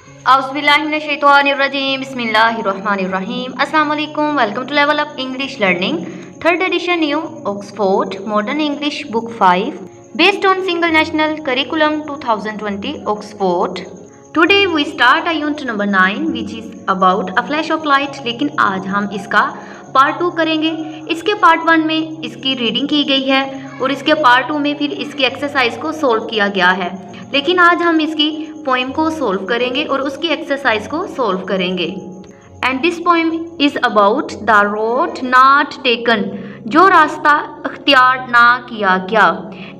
Auzubillahiminash-shaytanir-rajim. Bismillahir-rahmanir-rahim. Assalamu alaikum. Welcome to Level Up English Learning. Third edition new Oxford Modern English Book 5 based on Single National Curriculum 2020 Oxford. Today we start a unit number 9 which is about a flash of light. लेकिन आज हम इसका part 2 करेंगे। इसके part 1 में इसकी reading की गई है और इसके पार्ट 2 में फिर इसकी एक्सरसाइज को सोल्व किया गया है। लेकिन आज हम इसकी पोइम को सोल्व करेंगे और उसकी एक्सरसाइज को सोल्व करेंगे। And this poem is about the road not taken, जो रास्ता अख्तियार ना किया गया।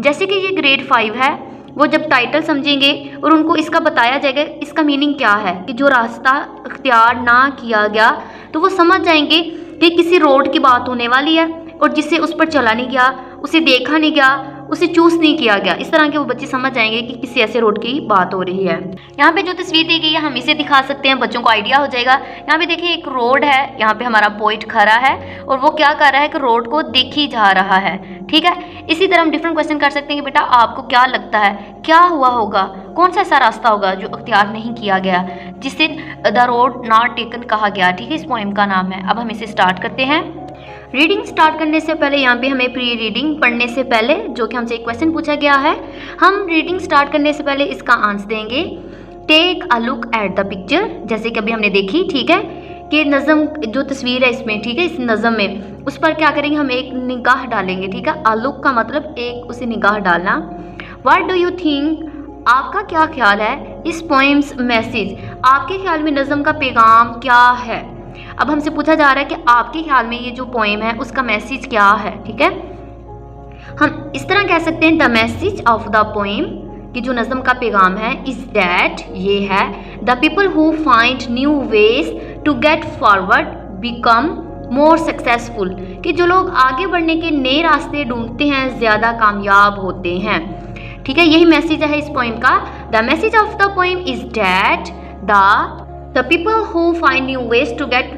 जैसे कि ये ग्रेड 5 है, वो जब टाइटल समझेंगे और उनको इसका बताया जाएगा इसका मीनिंग क्या है कि जो रास्ता अख्तियार ना किया गया, तो वो समझ जाएंगे कि किसी रोड की बात होने वाली है और जिससे उस पर चला नहीं गया, उसे देखा नहीं गया, उसे चूज नहीं किया गया। इस तरह के वो बच्चे समझ जाएंगे कि किसी ऐसे रोड की बात हो रही है। यहाँ पे जो तस्वीर दी गई है हम इसे दिखा सकते हैं, बच्चों को आइडिया हो जाएगा। यहाँ पे देखिए एक रोड है, यहाँ पे हमारा पोइट खड़ा है और वो क्या कर रहा है कि रोड को देखी जा रहा है। ठीक है, इसी तरह हम डिफरेंट क्वेश्चन कर सकते हैं कि बेटा आपको क्या लगता है क्या हुआ होगा, कौन सा ऐसा रास्ता होगा जो अख्तियार नहीं किया गया, जिसे द रोड नॉट टेकन कहा गया। ठीक है, इस पोइम का नाम है। अब हम इसे स्टार्ट करते हैं। रीडिंग स्टार्ट करने से पहले यहाँ पे हमें प्री रीडिंग पढ़ने से पहले जो कि हमसे एक क्वेश्चन पूछा गया है, हम रीडिंग स्टार्ट करने से पहले इसका आंसर देंगे। Take a look at the picture, जैसे कि अभी हमने देखी। ठीक है, कि नज़म जो तस्वीर है इसमें, ठीक है, इस नज़म में उस पर क्या करेंगे, हम एक निगाह डालेंगे। ठीक है, अ लुक का मतलब एक उसे निगाह डालना। व्हाट डू यू थिंक, आपका क्या ख्याल है, इस पोइम्स मैसेज, आपके ख्याल में नज़म का पैगाम क्या है। अब हमसे पूछा जा रहा है कि आपके ख्याल में ये जो पोएम है उसका मैसेज क्या है। ठीक है, हम इस तरह कह सकते हैं the message of the poem, कि जो नज़म का पैगाम है, इज दैट, ये है, the people who find new ways to get forward become more successful, कि जो लोग आगे बढ़ने के नए रास्ते ढूंढते हैं ज़्यादा कामयाब होते हैं। ठीक है, यही मैसेज है इस पोएम का। The message of the poem is that the people who find new ways to get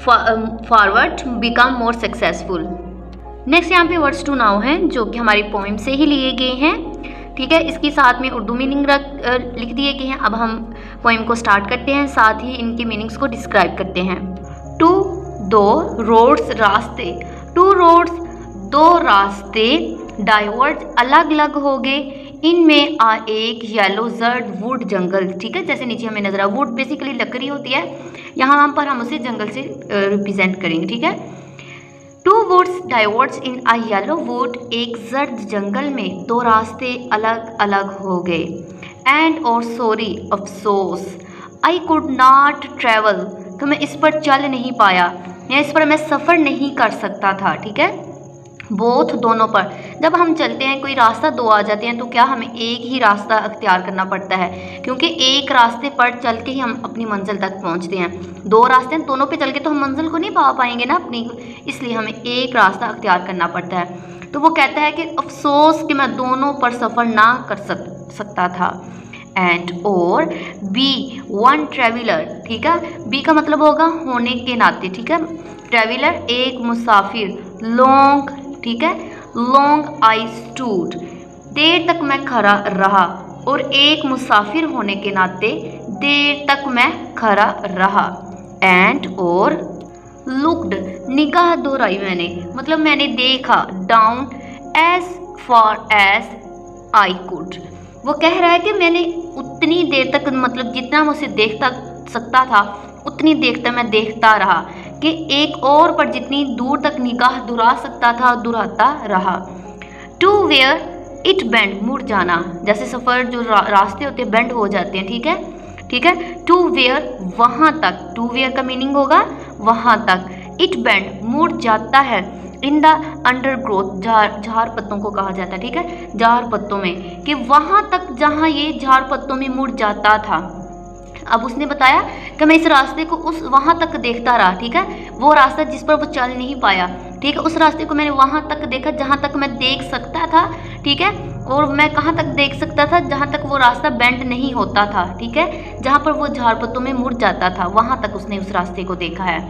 forward become more successful. Next यहाँ पे वर्ड्स टू नाउ हैं जो कि हमारी पोइम से ही लिए गए हैं। ठीक है, इसके साथ में उर्दू मीनिंग लिख दिए गए हैं। अब हम पोइम को स्टार्ट करते हैं, साथ ही इनके मीनिंग्स को डिस्क्राइब करते हैं। टू, दो, रोड्स, रास्ते। टू रोड्स, दो रास्ते, डाइवर्ज, अलग अलग हो गए, इनमें एक येलो जर्ड वुड जंगल। ठीक है, जैसे नीचे हमें नजर आ, वुड बेसिकली लकड़ी होती है, यहाँ पर हम उसे जंगल से रिप्रेजेंट करेंगे। ठीक है, two woods diverge in a yellow wood, एक जर्द जंगल में दो रास्ते अलग अलग हो गए। एंड और सॉरी, अफसोस, आई कुड नॉट ट्रेवल, तो मैं इस पर चल नहीं पाया या इस पर मैं सफ़र नहीं कर सकता था। ठीक है, बोथ, दोनों पर। जब हम चलते हैं, कोई रास्ता दो आ जाते हैं, तो क्या हमें एक ही रास्ता अख्तियार करना पड़ता है, क्योंकि एक रास्ते पर चल के ही हम अपनी मंजिल तक पहुंचते हैं। दो रास्ते हैं, दोनों पे चल के तो हम मंजिल को नहीं पा पाएंगे ना अपनी, इसलिए हमें एक रास्ता अख्तियार करना पड़ता है। तो वो कहता है कि अफसोस कि मैं दोनों पर सफ़र ना कर सकता था। एंड और बी, वन ट्रेवलर। ठीक है, बी का मतलब होगा होने के नाते। ठीक है, ट्रेवलर एक मुसाफिर, लॉन्ग, ठीक है, लॉन्ग आई स्टूड, देर तक मैं खड़ा रहा, और एक मुसाफिर होने के नाते देर तक मैं खड़ा रहा। एंड और लुक्ड, निगाह दोहराई मैंने, मतलब मैंने देखा, down as far as I could, वो कह रहा है कि मैंने उतनी देर तक, मतलब जितना मैं उसे देखता सकता था उतनी देर तक मैं देखता रहा, कि एक और पर जितनी दूर तक निगाह दुरा सकता था दुराता रहा। टू वेयर इट बेंड, मुड़ जाना, जैसे सफ़र जो रास्ते होते हैं बेंड हो जाते हैं। ठीक है, ठीक है, टू वेयर, वहाँ तक, टू वेयर का मीनिंग होगा वहाँ तक, इट बेंड, मुड़ जाता है, इन द अंडरग्रोथ, झाड़ पत्तों को कहा जाता है। ठीक है, झाड़ पत्तों में, कि वहाँ तक जहाँ ये झाड़ पत्तों में मुड़ जाता था। अब उसने बताया कि मैं इस रास्ते को उस वहाँ तक देखता रहा। ठीक है, वो रास्ता जिस पर वो चल नहीं पाया, ठीक है, उस रास्ते को मैंने वहाँ तक देखा जहाँ तक मैं देख सकता था। ठीक है, और मैं कहाँ तक देख सकता था, जहाँ तक वो रास्ता बेंड नहीं होता था। ठीक है, जहाँ पर वो झाड़ पत्तों में मुड़ जाता था, वहाँ तक उसने उस रास्ते को देखा है।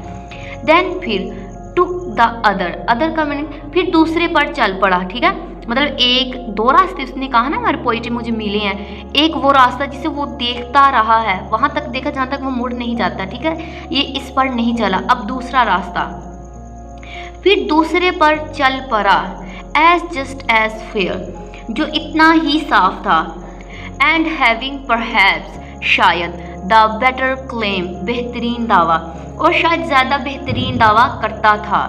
देन फिर टू द अदर, अदर का मीनिंग फिर दूसरे पर चल पड़ा। ठीक है, मतलब एक दो रास्ते उसने कहा ना हमारे पोइट्री मुझे मिले हैं, एक वो रास्ता जिसे वो देखता रहा है, वहां तक देखा जहां तक वो मुड़ नहीं जाता, ठीक है, ये इस पर नहीं चला। अब दूसरा रास्ता, फिर दूसरे पर चल पड़ा, एज जस्ट एज फेयर, जो इतना ही साफ था, एंड हैविंग परहैप्स, शायद, द बेटर क्लेम, बेहतरीन दावा, और शायद ज़्यादा बेहतरीन दावा करता था,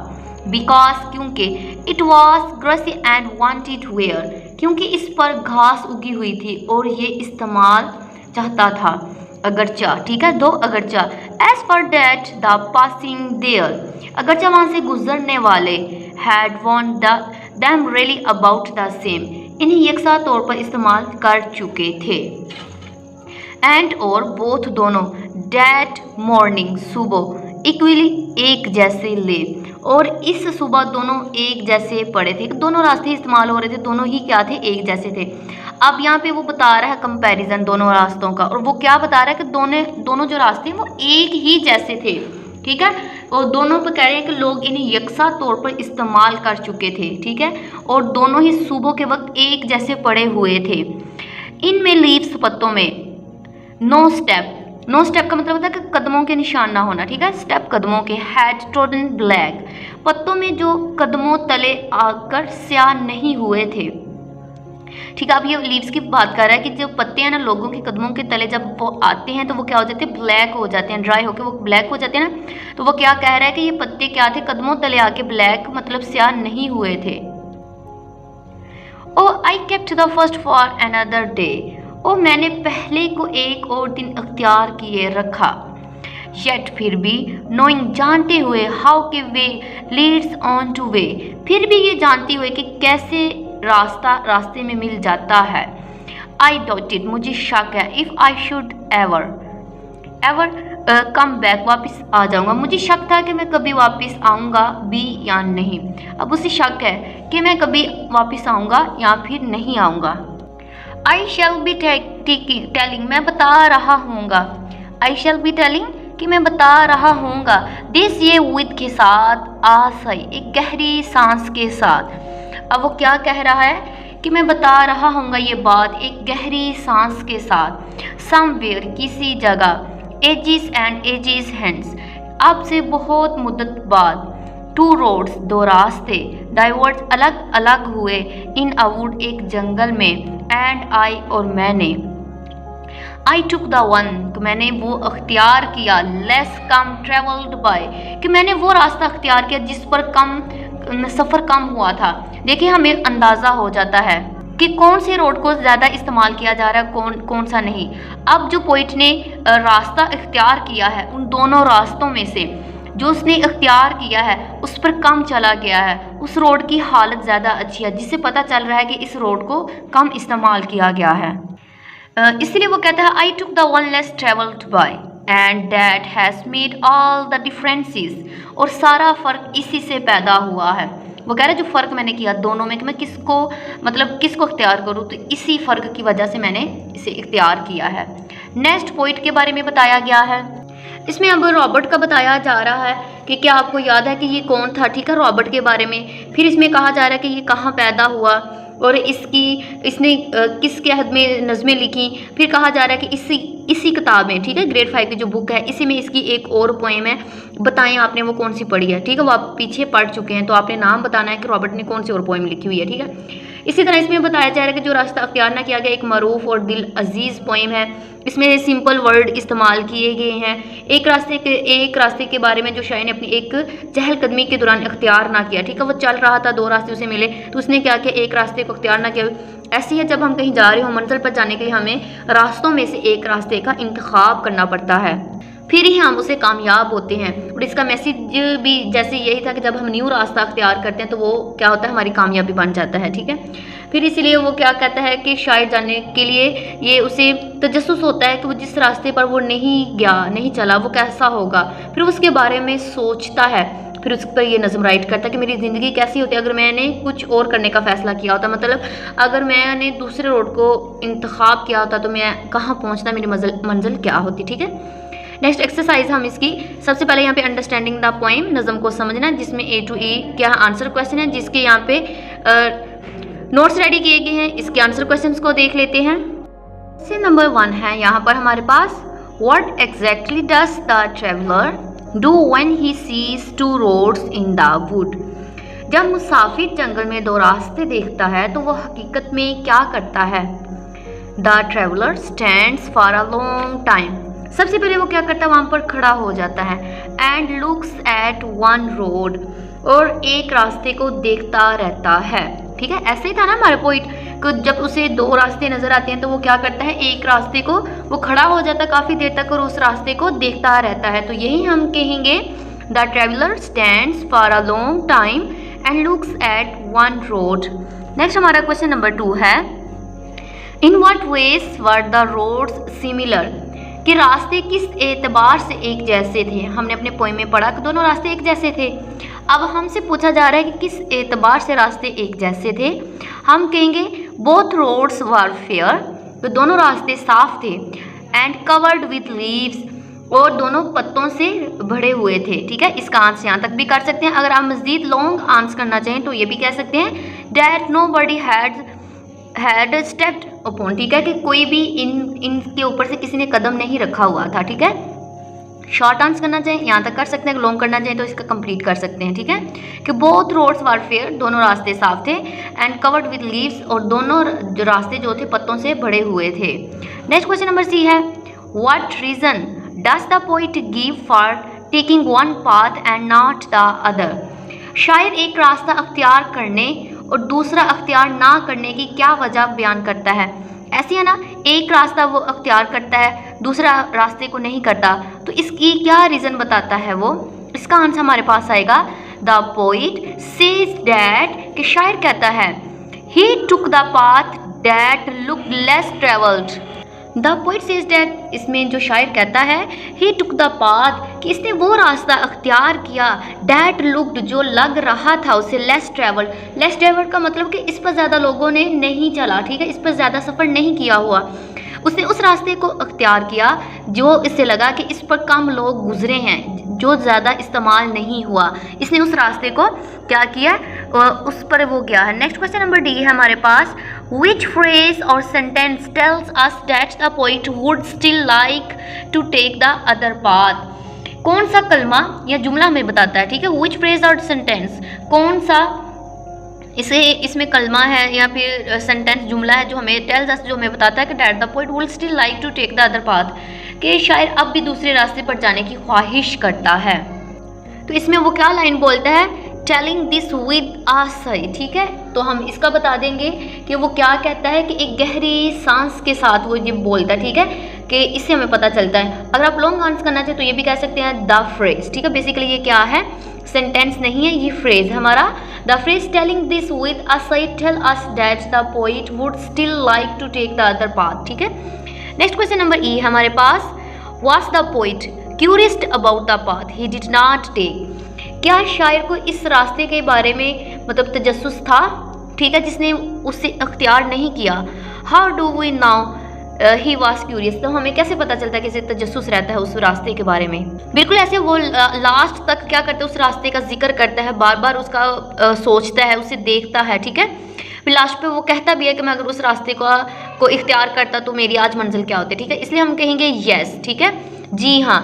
बिकॉज, क्योंकि, it was grassy and wanted wear, क्योंकि इस पर घास उगी हुई थी और ये इस्तेमाल चाहता था, अगरचा, ठीक है, दो अगरचा, as for that the passing there, अगरचा वहाँ से गुजरने वाले, हैड वॉन्ट them really about the same, इन्हें यकसा तौर पर इस्तेमाल कर चुके थे, एंड और बोथ दोनों, डैट मॉर्निंग सुबह, इक्वली एक जैसे ले, और इस सुबह दोनों एक जैसे पड़े थे, दोनों रास्ते इस्तेमाल हो रहे थे, दोनों ही क्या थे, एक जैसे थे। अब यहाँ पे वो बता रहा है कंपैरिजन दोनों रास्तों का, और वो क्या बता रहा है कि दोनों जो रास्ते हैं वो एक ही जैसे थे, ठीक है, और दोनों पर कह रहे हैं कि लोग इन्हें यकसा तौर पर इस्तेमाल कर चुके थे, ठीक है, और दोनों ही सुबह के वक्त एक जैसे पड़े हुए थे। इनमें लीव्स, पत्तों में, नो स्टेप, नो स्टेप का मतलब होता है कि कदमों के निशान ना होना, ठीक है, स्टेप कदमों के, हैड ट्रोडन ब्लैक, पत्तों में जो कदमों तले आकर स्याह नहीं हुए थे, ठीक है। अब ये लीव्स की बात कर रहा है कि जो पत्ते हैं ना लोगों के कदमों के तले जब वो आते हैं तो वो क्या हो जाते हैं, ब्लैक हो जाते हैं, ड्राई होकर वो ब्लैक हो जाते हैं ना, तो वो क्या कह रहा है कि ये पत्ते क्या थे, कदमों तले आके ब्लैक मतलब स्याह नहीं हुए थे। Oh I kept the first for another day, ओ मैंने पहले को एक और दिन अख्तियार किए रखा, येट फिर भी, नोइंग जानते हुए, हाउ के वे लीड्स ऑन टू वे, फिर भी ये जानते हुए कि कैसे रास्ता रास्ते में मिल जाता है, आई डाउटेड, मुझे शक है, if I should ever come back, वापस आ जाऊंगा, मुझे शक था कि मैं कभी वापस आऊंगा भी या नहीं, अब उसे शक है कि मैं कभी वापस आऊंगा या फिर नहीं आऊंगा। आई शैल बी टेलिंग, मैं बता रहा हूँगा, आई शैल बी टेलिंग कि मैं बता रहा हूँगा, दिस ये विद के साथ, आसई, एक गहरी सांस के साथ। अब वो क्या कह रहा है कि मैं बता रहा हूँगा ये बात एक गहरी सांस के साथ, समवेयर, किसी जगह, एजिस एंड एजिस हैंड्स, अब से बहुत मुद्दत बाद, टू रोड्स, दो रास्ते, डाइवर्स, अलग अलग हुए, इन अ वुड, एक जंगल में, एंड आई, और मैंने, आई टुक द वन, कि मैंने वो अख्तियार किया, लेस कम ट्रेवल्ड बाय, कि मैंने वो रास्ता अख्तियार किया जिस पर सफ़र कम हुआ था। देखिए हमें अंदाज़ा हो जाता है कि कौन से रोड को ज़्यादा इस्तेमाल किया जा रहा है, कौन सा नहीं। अब जो पोइट ने रास्ता इख्तियार किया है उन दोनों रास्तों में से जो उसने इख्तियार किया है उस पर कम चला गया है, उस रोड की हालत ज़्यादा अच्छी है, जिससे पता चल रहा है कि इस रोड को कम इस्तेमाल किया गया है। इसलिए वो कहता है I took the one less travelled by and that has made all the differences, और सारा फ़र्क इसी से पैदा हुआ है। वो कह रहा है जो फ़र्क मैंने किया दोनों में कि मैं किसको इख्तियार करूँ, तो इसी फ़र्क की वजह से मैंने इसे इख्तियार किया है। नेक्स्ट पॉइंट के बारे में बताया गया है, इसमें अब रॉबर्ट का बताया जा रहा है कि क्या आपको याद है कि ये कौन था, ठीक है, रॉबर्ट के बारे में। फिर इसमें कहा जा रहा है कि ये कहाँ पैदा हुआ और इसने किसके हद में नज़में लिखी। फिर कहा जा रहा है कि इसी किताब में, ठीक है, ग्रेड 5 की जो बुक है इसी में इसकी एक और पोएम है, बताएं आपने वो कौन सी पढ़ी है, ठीक है, वो आप पीछे पढ़ चुके हैं तो आपने नाम बताना है कि रॉबर्ट ने कौन सी और पोएम लिखी हुई है, ठीक है। इसी तरह इसमें बताया जा रहा है कि जो रास्ता अख्तियार ना किया गया एक मरूफ और दिल अजीज़ पोएम है, इसमें सिंपल वर्ड इस्तेमाल किए गए हैं। एक रास्ते के बारे में जो शायर ने अपनी एक चहलकदमी के दौरान इख्तियार ना किया, ठीक है, वो चल रहा था, दो रास्ते उसे मिले तो उसने क्या किया, एक रास्ते को इख्तियार ना किया। ऐसी है जब हम कहीं जा रहे हो मंजिल पर जाने के लिए हमें रास्तों में से एक रास्ते का इंतखाब करना पड़ता है, फिर ही हम उसे कामयाब होते हैं। और इसका मैसेज भी जैसे यही था कि जब हम न्यू रास्ता अख्तियार करते हैं तो वो क्या होता है, हमारी कामयाबी बन जाता है, ठीक है। फिर इसीलिए वो क्या कहता है कि शायद जाने के लिए ये उसे तजस्सुस होता है कि वो जिस रास्ते पर वो नहीं चला वो कैसा होगा, फिर उसके बारे में सोचता है, फिर उस पर ये नज़म राइट करता है कि मेरी ज़िंदगी कैसी होती अगर मैंने कुछ और करने का फ़ैसला किया होता, मतलब अगर मैंने दूसरे रोड को इंतखाब किया होता तो मैं कहाँ पहुँचना, मेरी मंजिल क्या होती, ठीक है। नेक्स्ट एक्सरसाइज हम इसकी सबसे पहले यहाँ पे अंडरस्टैंडिंग द पोएम, नज़म को समझना, जिसमें A to E क्या आंसर क्वेश्चन है, जिसके यहाँ पे नोट्स रेडी किए गए हैं, इसके आंसर क्वेश्चंस को देख लेते हैं। क्वेश्चन नंबर 1 है यहाँ पर हमारे पास, what exactly does the traveller do when he sees two roads in the wood. जब मुसाफिर जंगल में दो रास्ते देखता है तो वो हकीकत में क्या करता है। The traveller stands for a long time. सबसे पहले वो क्या करता है, वहाँ पर खड़ा हो जाता है। And looks at one road, और एक रास्ते को देखता रहता है। ठीक है, ऐसे ही था ना हमारे पॉइंट कि जब उसे दो रास्ते नजर आते हैं तो वो क्या करता है, एक रास्ते को वो खड़ा हो जाता है काफ़ी देर तक और उस रास्ते को देखता रहता है। तो यही हम कहेंगे, the traveller stands for a long time and looks at one road. Next हमारा क्वेश्चन नंबर 2 है, in what ways were the roads similar. कि रास्ते किस एतबार से एक जैसे थे। हमने अपने पोएम में पढ़ा कि दोनों रास्ते एक जैसे थे। अब हमसे पूछा जा रहा है कि किस एतबार से रास्ते एक जैसे थे। हम कहेंगे बोथ रोड्स वर फेयर, तो दोनों रास्ते साफ थे। एंड कवर्ड विथ लीव्स, और दोनों पत्तों से भरे हुए थे। ठीक है, इसका आंसर यहाँ तक भी कर सकते हैं। अगर आप मज़ीद लॉन्ग आंसर करना चाहें तो ये भी कह सकते हैं, that nobody had stepped upon. ठीक है, कि कोई भी इनके ऊपर से किसी ने कदम नहीं रखा हुआ था। ठीक है, शॉर्ट आंसर करना चाहें यहाँ तक कर सकते हैं, लॉन्ग करना चाहें तो इसका कंप्लीट कर सकते हैं। ठीक है, कि बोथ रोड्स वर फेयर, दोनों रास्ते साफ थे। एंड कवर्ड विद लीव्स, और दोनों जो रास्ते जो थे पत्तों से भरे हुए थे। नेक्स्ट क्वेश्चन नंबर C है, what reason does the poet give for taking one path and not the other. शायर एक रास्ता अख्तियार करने और दूसरा अख्तियार ना करने की क्या वजह बयान करता है। ऐसी है ना, एक रास्ता वो अख्तियार करता है, दूसरा रास्ते को नहीं करता, तो इसकी क्या रीज़न बताता है वो। इसका आंसर हमारे पास आएगा, द पोइट सेज डैट, कि शायर कहता है, he took the path that look less travelled. The poet says that, इसमें जो शायर कहता है, ही टुक द पाथ, कि इसने वो रास्ता अख्तियार किया, डैट लुक्ड, जो लग रहा था उसे, लेस ट्रेवल्ड। लेस ट्रेवल्ड का मतलब कि इस पर ज़्यादा लोगों ने नहीं चला। ठीक है, इस पर ज़्यादा सफ़र नहीं किया हुआ। उसने उस रास्ते को अख्तियार किया जो इससे लगा कि इस पर कम लोग गुजरे हैं, जो ज़्यादा इस्तेमाल नहीं हुआ। इसने उस रास्ते को क्या किया, उस पर वो गया है। नेक्स्ट क्वेश्चन नंबर D है हमारे पास, which phrase or sentence tells us that the poet would still like to take the other path. कौन सा कलमा या जुमला हमें बताता है। ठीक है, विच फ्रेज और सेंटेंस, कौन सा इसमें कलमा है या फिर सेंटेंस जुमला है जो हमें टेल्स अस, जो हमें बताता है कि that the poet would still like to take the other path, कि शायर अब भी दूसरे रास्ते पर जाने की ख्वाहिश करता है। तो इसमें वो क्या लाइन बोलता है, टेलिंग दिस विद आ साई। ठीक है, तो हम इसका बता देंगे कि वो क्या कहता है, कि एक गहरी सांस के साथ वो ये बोलता है। ठीक है, कि इससे हमें पता चलता है। अगर आप लॉन्ग आंसर करना चाहें तो ये भी कह सकते हैं द फ्रेज। ठीक है, बेसिकली ये क्या है, सेंटेंस नहीं है, ये फ्रेज हमारा। The phrase telling this with a sigh tell us that the poet would still like to take the other path. ठीक है, नेक्स्ट क्वेश्चन नंबर E हमारे पास, was the poet curious about the path he did not take. क्या शायर को इस रास्ते के बारे में मतलब तजस्सुस था। ठीक है, जिसने उससे अख्तियार नहीं किया। How do we now he was curious, तो हमें कैसे पता चलता है कि इसे तजस्सुस रहता है उस रास्ते के बारे में। बिल्कुल ऐसे वो लास्ट तक क्या करता है, उस रास्ते का जिक्र करता है, बार बार उसका सोचता है, उसे देखता है। ठीक है, फिर लास्ट पे वो कहता भी है कि मैं अगर उस रास्ते को इख्तियार करता तो मेरी आज मंजिल क्या होती। ठीक है, इसलिए हम कहेंगे येस। ठीक है, जी हाँ,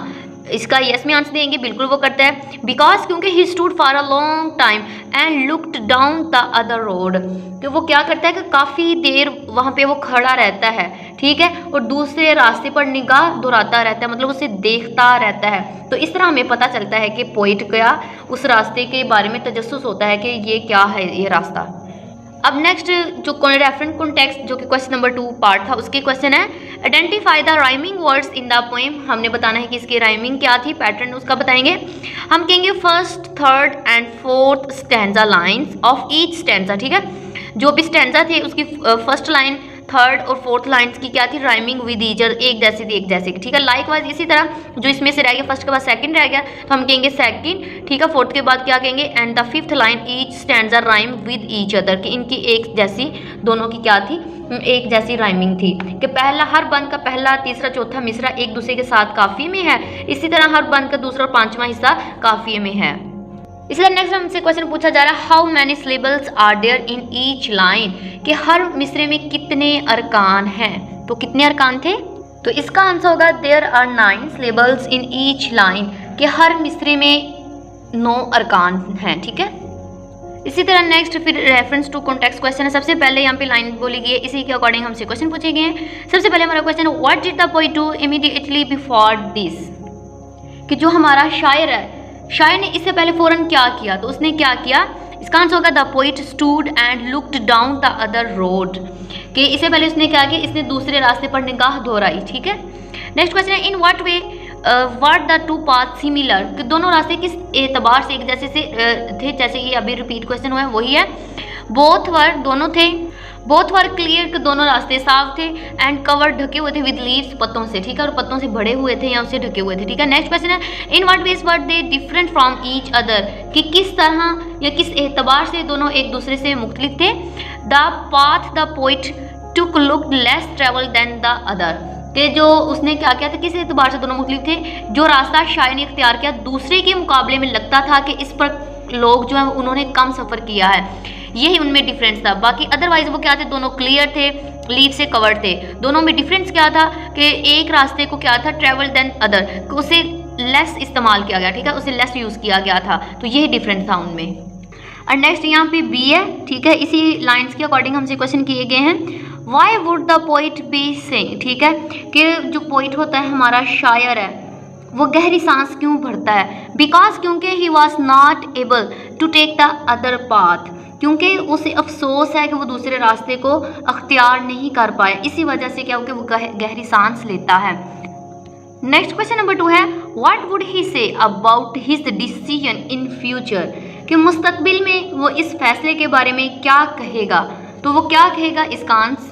इसका यस में आंसर देंगे, बिल्कुल वो करता है। बिकॉज क्योंकि he stood for a long time and looked down the other road, कि वो क्या करता है कि काफ़ी देर वहाँ पे वो खड़ा रहता है। ठीक है, और दूसरे रास्ते पर निगाह दोहराता रहता है, मतलब उसे देखता रहता है। तो इस तरह हमें पता चलता है कि पोइट का उस रास्ते के बारे में तजस्सुस होता है कि ये क्या है ये रास्ता। अब नेक्स्ट जो रेफरेंस कॉन्टेक्स्ट जो कि क्वेश्चन नंबर 2 पार्ट था, उसके क्वेश्चन है, identify the rhyming words in the poem. हमने बताना है कि इसकी राइमिंग क्या थी, पैटर्न उसका बताएंगे। हम कहेंगे first, third and fourth stanza lines of each stanza. ठीक है, जो भी स्टैंजा थे उसकी फर्स्ट लाइन, थर्ड और फोर्थ लाइन्स की क्या थी, राइमिंग विद ईच अदर, एक जैसी थी एक जैसी। ठीक है, लाइकवाइज इसी तरह जो इसमें से रह गया, फर्स्ट के बाद सेकंड रह गया तो हम कहेंगे सेकंड। ठीक है, फोर्थ के बाद क्या कहेंगे, and the fifth line each stanza rhyme with each other, कि इनकी एक जैसी, दोनों की क्या थी, एक जैसी राइमिंग थी। कि पहला हर बंद का पहला, तीसरा, चौथा मिसरा एक दूसरे के साथ काफिये में है, इसी तरह हर बंद का दूसरा और पांचवा हिस्सा काफिये में है। इसलिए नेक्स्ट हमसे क्वेश्चन पूछा जा रहा है how many syllables are there in each line, कि हर मिसरे में कितने अरकान हैं। तो कितने अरकान थे, तो इसका आंसर होगा there are 9 syllables in each line, कि हर मिसरे में 9 अरकान हैं। ठीक है, इसी तरह नेक्स्ट फिर रेफरेंस टू कॉन्टेक्स्ट क्वेश्चन है। सबसे पहले यहाँ पे लाइन बोली गई है, इसी के अकॉर्डिंग हमसे क्वेश्चन पूछे गए हैं। सबसे पहले हमारा question what did the poet do immediately before this, कि जो हमारा शायर है, शायर ने इससे पहले फौरन क्या किया, तो उसने क्या किया, इसका आंसर होगा the poet stood and looked down the other road, कि इससे पहले उसने क्या किया, इसने दूसरे रास्ते पर निगाह दोहराई। ठीक है, नेक्स्ट क्वेश्चन है in what way were the two path similar, कि दोनों रास्ते किस एतबार से एक जैसे से थे, जैसे ये अभी रिपीट क्वेश्चन हुआ है वही है। बोथ वर दोनों थे, बोथ वर क्लियर कि दोनों रास्ते साफ थे, एंड कवर ढके हुए थे विद लीव्स पत्तों से। ठीक है, और पत्तों से भरे हुए थे या उससे ढके हुए थे। ठीक है, नेक्स्ट क्वेश्चन है in what ways were they different from each other, कि किस तरह या किस एतबार से दोनों एक दूसरे से मुख्तलिफ थे। The path the poet took looked less travel than the other, कि जो उसने क्या किया था, किस एतबार से दोनों मुख्तलिफ थे, जो रास्ता शायर ने इख्तियार किया दूसरे के मुकाबले में लगता था कि इस पर लोग जो है उन्होंने कम सफ़र किया है, यही उनमें डिफरेंस था। बाकी अदरवाइज वो क्या थे, दोनों क्लियर थे, लीव से कवर्ड थे। दोनों में डिफरेंस क्या था कि एक रास्ते को क्या था, ट्रेवल देन अदर, उसे लेस इस्तेमाल किया गया। ठीक है, उसे लेस यूज़ किया गया था, तो यही डिफरेंस था उनमें। और नेक्स्ट यहाँ पे बी है। ठीक है, इसी लाइन्स के अकॉर्डिंग हमसे क्वेश्चन किए गए हैं why would the poet be saying, ठीक है, कि जो पोइट होता है हमारा शायर है वो गहरी सांस क्यों भरता है, बिकॉज क्योंकि he was not able to take the other path, क्योंकि उसे अफसोस है कि वो दूसरे रास्ते को अख्तियार नहीं कर पाए, इसी वजह से क्या हो कि वो गहरी सांस लेता है। नेक्स्ट क्वेश्चन नंबर 2 है what would he say about his decision in future, कि मुस्तकबिल में वो इस फैसले के बारे में क्या कहेगा। तो वो क्या कहेगा, इसका आंसर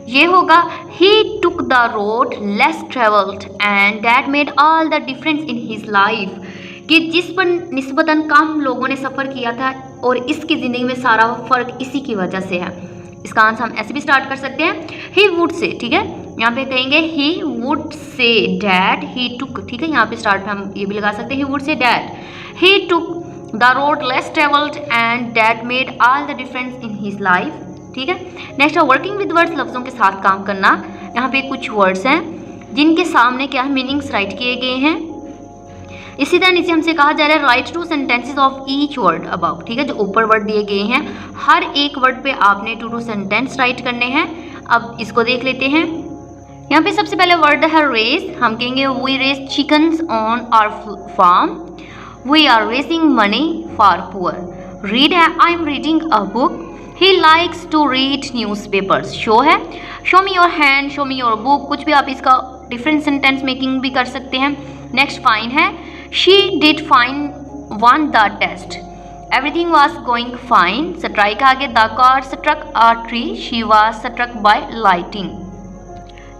ये होगा he took the road less travelled and that made all the difference in his life, कि जिस पर निस्बतन कम लोगों ने सफ़र किया था और इसकी ज़िंदगी में सारा फ़र्क इसी की वजह से है। इसका आंसर हम ऐसे भी स्टार्ट कर सकते हैं ही वुड से। ठीक है, यहाँ पे कहेंगे he would say that he टुक। ठीक है, यहाँ पे स्टार्ट पे हम ये भी लगा सकते हैं he would say that he took the road less travelled and that made all the difference in his life. ठीक है, नेक्स्ट है वर्किंग विद वर्ड्स, लफ्ज़ों के साथ काम करना। यहाँ पे कुछ वर्ड्स हैं जिनके सामने क्या है मीनिंग्स राइट किए गए हैं। इसी तरह नीचे हमसे कहा जा रहा है right two sentences of each word about. ठीक है, जो ऊपर वर्ड दिए गए हैं हर एक वर्ड पे आपने 2 सेंटेंस राइट करने हैं। अब इसको देख लेते हैं। यहाँ पे सबसे पहले वर्ड है रेज, हम कहेंगे we raise chickens on our farm, we are raising money for poor. Read है I am reading a book, he likes to read newspapers. Show है show me your hand, show me your book, कुछ भी आप इसका different sentence making भी कर सकते हैं। नेक्स्ट फाइन है she did fine on the test, everything was going fine. Strike आगे the car struck a tree, she was struck by lighting.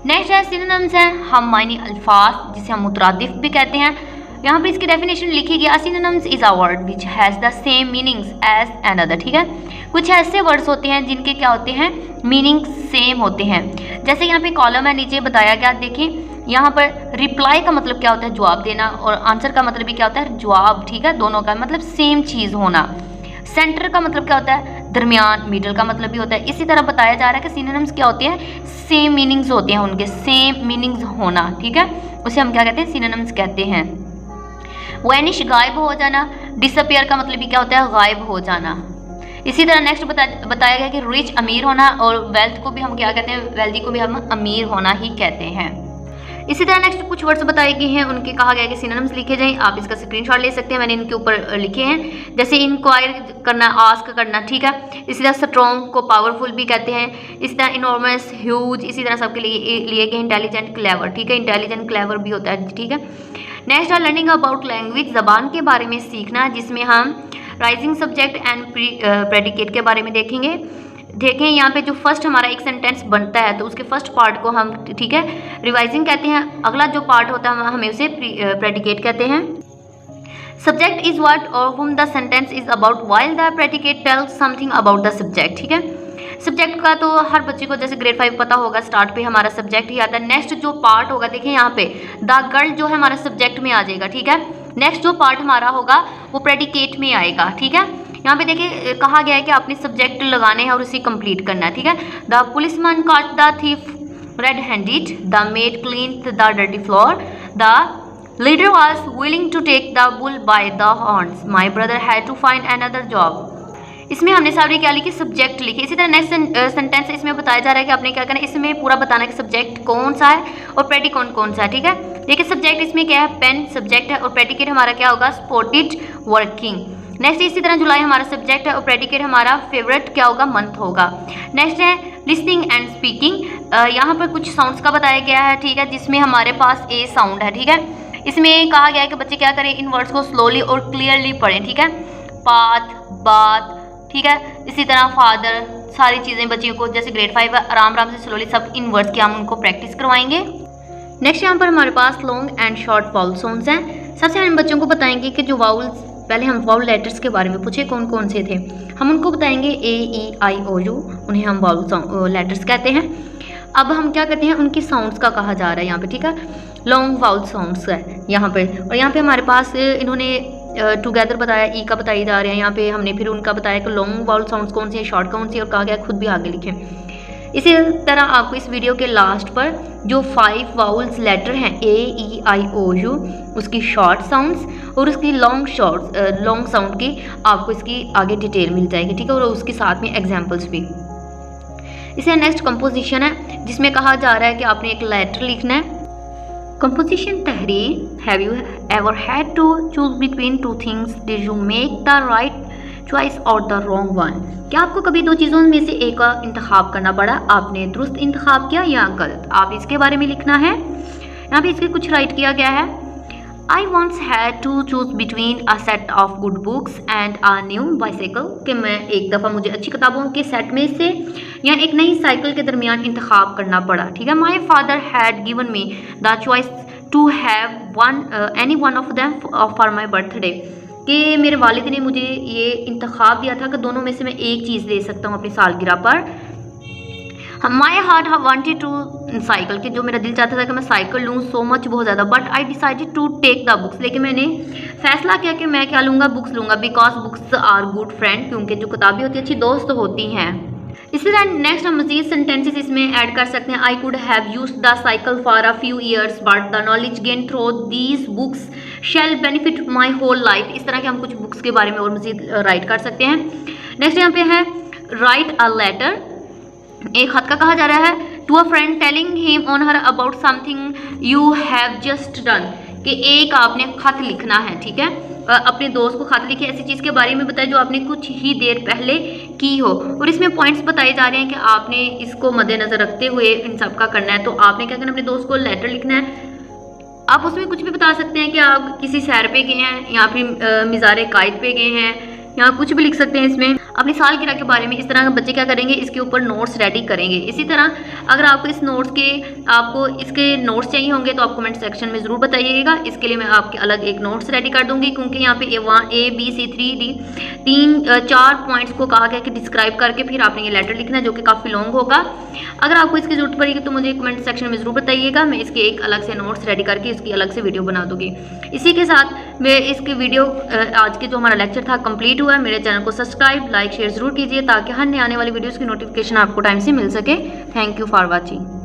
Next है सिनोनिम्स हैं हम मायनी अल्फाज जिसे हम मुतरादिफ भी कहते हैं। यहाँ पर इसकी डेफिनेशन लिखी गई synonyms is a word which has the same meanings as another. ठीक है, कुछ ऐसे वर्ड्स होते हैं जिनके क्या होते हैं मीनिंग सेम होते हैं। जैसे यहाँ पे कॉलम है नीचे बताया गया, देखिए यहाँ पर रिप्लाई का मतलब क्या होता है जवाब देना, और आंसर का मतलब भी क्या होता है जवाब। ठीक है, दोनों का मतलब सेम चीज़ होना। सेंटर का मतलब क्या होता है दरमियान, मिडल का मतलब भी होता है। इसी तरह बताया जा रहा है कि सिनोनिम्स क्या होते हैं सेम मीनिंग्स होते हैं, उनके सेम मीनिंग्स होना। ठीक है, उसे हम क्या कहते हैं सिनोनिम्स कहते हैं। वैनिश गायब हो जाना, डिसअपियर का मतलब भी क्या होता है गायब हो जाना। इसी तरह नेक्स्ट बताया गया कि रिच अमीर होना, और वेल्थ को भी हम क्या कहते हैं वेल्दी को भी हम अमीर होना ही कहते हैं। इसी तरह नेक्स्ट कुछ वर्ड्स बताए गए हैं, उनके कहा गया कि सिनोनिम्स लिखे जाएं। आप इसका स्क्रीनशॉट ले सकते हैं, मैंने इनके ऊपर लिखे हैं। जैसे इंक्वायर करना, आस्क करना। ठीक है, इसी तरह स्ट्रॉन्ग को पावरफुल भी कहते हैं। इसी तरह इनॉर्मस, ह्यूज, इसी तरह सबके लिए गए इंटेलिजेंट, क्लेवर। ठीक है, इंटेलिजेंट क्लेवर भी होता है। ठीक है, नेक्स्ट है लर्निंग अबाउट लैंग्वेज, ज़बान के बारे में सीखना, जिसमें हम राइजिंग सब्जेक्ट एंड प्रेडिकेट के बारे में देखेंगे। देखें यहाँ पे जो फर्स्ट हमारा एक सेंटेंस बनता है तो उसके फर्स्ट पार्ट को हम ठीक है रिवाइजिंग कहते हैं। अगला जो पार्ट होता है हमें उसे प्रेडिकेट कहते हैं। Subject is what or whom the sentence is about while the predicate tells something about the subject. ठीक है, सब्जेक्ट का तो हर बच्चे को जैसे ग्रेड 5 पता होगा, स्टार्ट पे हमारा सब्जेक्ट ही आता है। नेक्स्ट जो पार्ट होगा देखिए यहाँ पे द गर्ल जो है हमारा सब्जेक्ट में आ जाएगा। ठीक है, नेक्स्ट जो पार्ट हमारा होगा वो प्रेडिकेट में आएगा, ठीक है। यहाँ पे देखिए कहा गया है कि आपने सब्जेक्ट लगाने हैं और उसे कंप्लीट करना है, ठीक है। The policeman caught the thief red handed, the maid clean the dirty floor, the leader was willing to take the bull by the horns, my brother had to find another job. इसमें हमने सारी क्या लिखी, subject लिखी। इसी तरह next sentence इसमें बताया जा रहा है कि आपने क्या करना है, इसमें पूरा बताना है कि सब्जेक्ट कौन सा है और प्रेडिकेट कौन सा है, ठीक है। देखिए सब्जेक्ट इसमें क्या है, पेन सब्जेक्ट है और प्रेडिकेट हमारा क्या होगा, स्पॉटेड वर्किंग। नेक्स्ट इसी तरह जुलाई हमारा सब्जेक्ट है और प्रेडिकेट हमारा फेवरेट क्या होगा, मंथ होगा। नेक्स्ट है लिसनिंग एंड स्पीकिंग। यहाँ पर कुछ साउंड्स का बताया गया है, ठीक है, जिसमें हमारे पास ए साउंड है, ठीक है। इसमें कहा गया है कि बच्चे क्या करें, इन वर्ड्स को स्लोली और क्लियरली पढ़ें, ठीक है। पाथ, बात, ठीक है। इसी तरह फादर, सारी चीज़ें बच्चियों को जैसे ग्रेड 5 आराम आराम से स्लोली सब इन वर्ड्स की हम उनको प्रैक्टिस करवाएंगे। नेक्स्ट यहाँ पर हमारे पास long and short vowel sounds हैं। सबसे हम बच्चों को बताएंगे कि जो वाउल्स, पहले हम वाउल लेटर्स के बारे में पूछे कौन कौन से थे, हम उनको बताएंगे ए ई आई ओ यू, उन्हें हम वाउल लेटर्स कहते हैं। अब हम क्या करते हैं, उनकी साउंड्स का कहा जा रहा है यहाँ पे, ठीक है। लॉन्ग वाउल साउंड्स है यहाँ पे, और यहाँ पे हमारे पास इन्होंने टुगेदर बताया, ई का बताई जा रहे हैं। यहाँ पे हमने फिर उनका बताया कि लॉन्ग वाउल साउंड्स कौन सी है, शॉर्ट कौन सी है, और कहा गया खुद भी आगे लिखें। इसी तरह आपको इस वीडियो के लास्ट पर जो 5 वाउल्स लेटर हैं ए ई आई ओ यू, उसकी शॉर्ट साउंड्स और उसकी लॉन्ग साउंड की आपको इसकी आगे डिटेल मिल जाएगी, ठीक है, और उसके साथ में एग्जाम्पल्स भी। इसे नेक्स्ट कंपोजिशन है, जिसमें कहा जा रहा है कि आपने एक लेटर लिखना है। कंपोजिशन तहरीर, have you ever had to choose between two things, did you make the right choice or the wrong one. क्या आपको कभी दो चीज़ों में से एक का इंतखाब करना पड़ा, आपने दुरुस्त इंतखाब किया या गलत, आप इसके बारे में लिखना है। यहाँ पे इसके कुछ राइट किया गया है। I once had to choose between a set of good books and a new bicycle, कि मैं एक दफ़ा मुझे अच्छी किताबों के सेट में से या एक नई साइकिल के दरमियान इंतखाब करना पड़ा, ठीक है। My father had given me the choice to have any one of them for my birthday, कि मेरे वालिद ने मुझे ये इंतखाब दिया था कि दोनों में से मैं एक चीज़ ले सकता हूँ अपनी सालगिरह पर। My heart wanted to cycle, कि जो मेरा दिल चाहता था कि मैं साइकिल लूँ सो मच, बहुत ज़्यादा, but I decided to take the books, लेकिन मैंने फैसला किया कि मैं क्या लूँगा, बुक्स लूँगा, because books are good friend, क्योंकि जो किताबें होती हैं अच्छी दोस्त होती हैं। इसी तरह नेक्स्ट हम मजीद सेंटेंसेस इसमें ऐड कर सकते हैं। I could have used the cycle for a few years but the knowledge gain through these books shall benefit my whole life. इस तरह के हम कुछ बुक्स के बारे में और मजीद राइट कर सकते हैं। नेक्स्ट यहाँ पे है राइट अ लेटर, एक खत का कहा जा रहा है। To a friend telling him on her about something you have just done, कि एक आपने खत लिखना है, ठीक है, अपने दोस्त को खत लिखे, ऐसी चीज़ के बारे में बताए जो आपने कुछ ही देर पहले की हो, और इसमें पॉइंट्स बताए जा रहे हैं कि आपने इसको मद्देनजर रखते हुए इन सब का करना है। तो आपने क्या करना है, अपने दोस्त को लेटर लिखना है। आप उसमें कुछ भी बता सकते हैं कि आप किसी सैर पे गए हैं या फिर मिज़ार कायद पे गए हैं, यहाँ कुछ भी लिख सकते हैं इसमें अपनी सालगिरह के बारे में। इस तरह बच्चे क्या करेंगे, इसके ऊपर नोट्स रेडी करेंगे। इसी तरह अगर आपको इसके नोट्स चाहिए होंगे तो आप कमेंट सेक्शन में ज़रूर बताइएगा। इसके लिए मैं आपके अलग एक नोट्स रेडी कर दूंगी, क्योंकि यहाँ पे A, B, C, 3, 4 पॉइंट्स को कहा गया कि डिस्क्राइब करके फिर आपने ये लेटर लिखना है, जो कि काफ़ी लॉन्ग होगा। अगर आपको इसकी जरूरत पड़ेगी तो मुझे कमेंट सेक्शन में ज़रूर बताइएगा, मैं इसके एक अलग से नोट्स रेडी करके इसकी अलग से वीडियो बना दूँगी। इसी के साथ मैं इसकी वीडियो आज के जो हमारा लेक्चर था कंप्लीट हुआ है। मेरे चैनल को सब्सक्राइब, लाइक, शेयर ज़रूर कीजिए ताकि हर नए आने वाली वीडियोज़ की नोटिफिकेशन आपको टाइम से मिल सके। Thank you for watching.